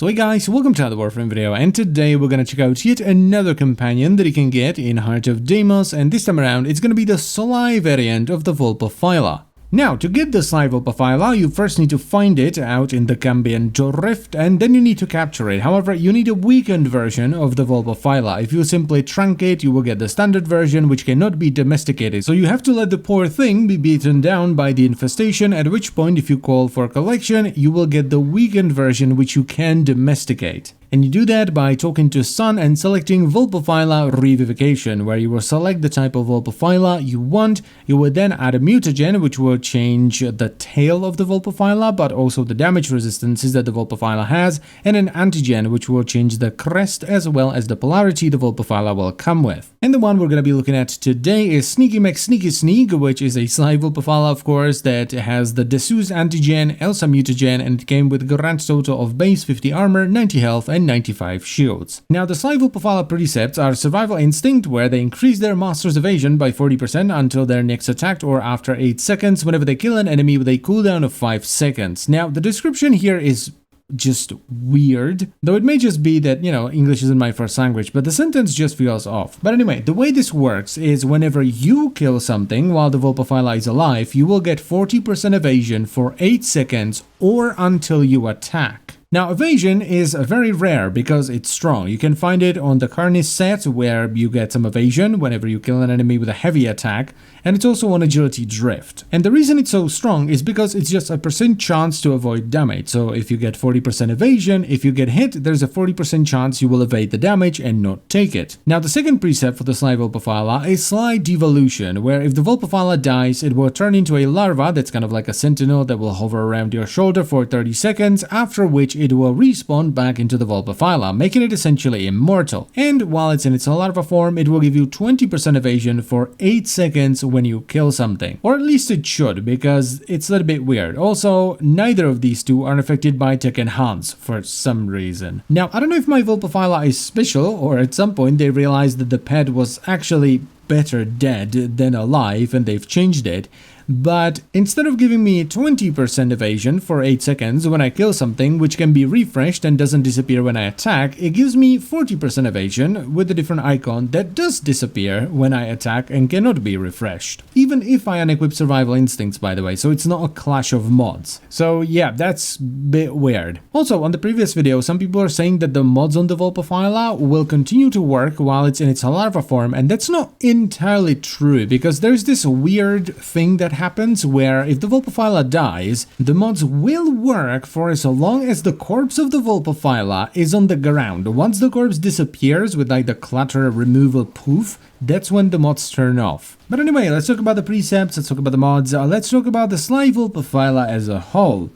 So hey guys, welcome to another Warframe video, and today we're gonna check out yet another companion that you can get in Heart of Deimos, and this time around it's gonna be the Sly variant of the Vulpaphyla. Now, to get the Sly Vulpaphyla, you first need to find it out in the Cambion Rift, and then you need to capture it. However, you need a weakened version of the Vulpaphyla. If you simply truncate, you will get the standard version, which cannot be domesticated. So you have to let the poor thing be beaten down by the infestation, at which point, if you call for collection, you will get the weakened version, which you can domesticate. And you do that by talking to Sun and selecting Vulpaphyla Revivification, where you will select the type of Vulpaphyla you want. You will then add a mutagen, which will change the tail of the Vulpaphyla, but also the damage resistances that the Vulpaphyla has, and an antigen, which will change the crest as well as the polarity the Vulpaphyla will come with. And the one we're going to be looking at today is Sneaky McSneaky, which is a Sly Vulpaphyla, of course, that has the Desus antigen, Elsa mutagen, and it came with a grand total of base 50 armor, 90 health, and 95 shields. Now, the Sly Vulpaphyla precepts are Survival Instinct, where they increase their master's evasion by 40% until their next attack or after 8 seconds whenever they kill an enemy with a cooldown of 5 seconds. Now, the description here is just weird, though it may just be that, English isn't my first language, but the sentence just feels off. But anyway, the way this works is whenever you kill something while the Vulpaphyla is alive, you will get 40% evasion for 8 seconds or until you attack. Now, evasion is very rare because it's strong. You can find it on the Carnice set, where you get some evasion whenever you kill an enemy with a heavy attack, and it's also on Agility Drift. And the reason it's so strong is because it's just a % chance to avoid damage. So if you get 40% evasion, if you get hit, there's a 40% chance you will evade the damage and not take it. Now, the second precept for the Sly Vulpaphyla is Sly Devolution, where if the Vulpaphyla dies, it will turn into a larva that's kind of like a sentinel that will hover around your shoulder for 30 seconds, after which it will respawn back into the Vulpaphyla, making it essentially immortal. And while it's in its larva form, it will give you 20% evasion for 8 seconds when you kill something. Or at least it should, because it's a little bit weird. Also, neither of these two are affected by Tech Enhance for some reason. Now, I don't know if my Vulpaphyla is special, or at some point they realized that the pet was actually better dead than alive and they've changed it. But instead of giving me 20% evasion for 8 seconds when I kill something, which can be refreshed and doesn't disappear when I attack, it gives me 40% evasion with a different icon that does disappear when I attack and cannot be refreshed. Even if I unequip Survival Instincts, by the way, so it's not a clash of mods. So yeah, that's a bit weird. Also, on the previous video, some people are saying that the mods on the Vulpaphyla will continue to work while it's in its larva form, and that's not entirely true, because there's this weird thing that happens where if the Vulpaphyla dies, the mods will work for as long as the corpse of the Vulpaphyla is on the ground. Once the corpse disappears with like the clutter removal poof, that's when the mods turn off. But anyway, let's talk about the precepts, let's talk about the mods, let's talk about the Sly Vulpaphyla as a whole.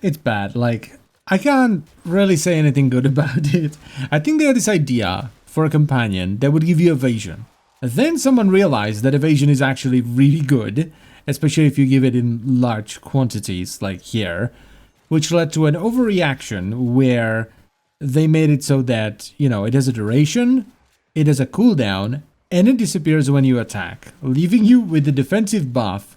It's bad, like, I can't really say anything good about it. I think they had this idea for a companion that would give you evasion. Then someone realized that evasion is actually really good, especially if you give it in large quantities like here, which led to an overreaction where they made it so that, it has a duration, it has a cooldown, and it disappears when you attack, leaving you with a defensive buff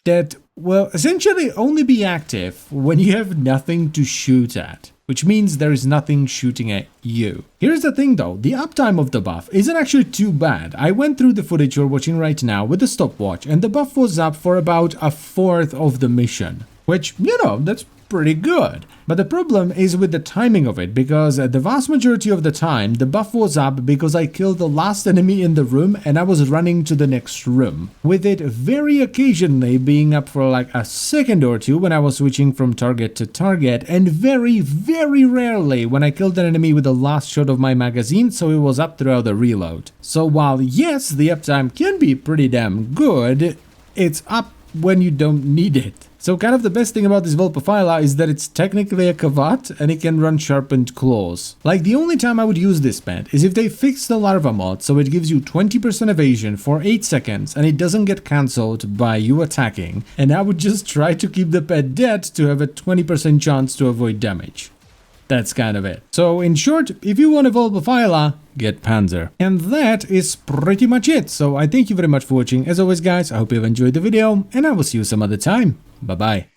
that will essentially only be active when you have nothing to shoot at, which means there is nothing shooting at you. Here's the thing though, the uptime of the buff isn't actually too bad. I went through the footage you're watching right now with the stopwatch, and the buff was up for about a fourth of the mission, which, that's pretty good. But the problem is with the timing of it, because the vast majority of the time the buff was up because I killed the last enemy in the room and I was running to the next room, with it very occasionally being up for like a second or two when I was switching from target to target, and very, very rarely when I killed an enemy with the last shot of my magazine, so it was up throughout the reload. So while yes, the uptime can be pretty damn good, it's up when you don't need it. So kind of the best thing about this Vulpaphyla is that it's technically a Kavat and it can run Sharpened Claws. Like, the only time I would use this pet is if they fix the larva mod so it gives you 20% evasion for 8 seconds and it doesn't get cancelled by you attacking, and I would just try to keep the pet dead to have a 20% chance to avoid damage. That's kind of it. So in short, if you want a Vulpaphyla, get Panzer. And that is pretty much it. So I thank you very much for watching. As always guys, I hope you've enjoyed the video, and I will see you some other time. Bye bye.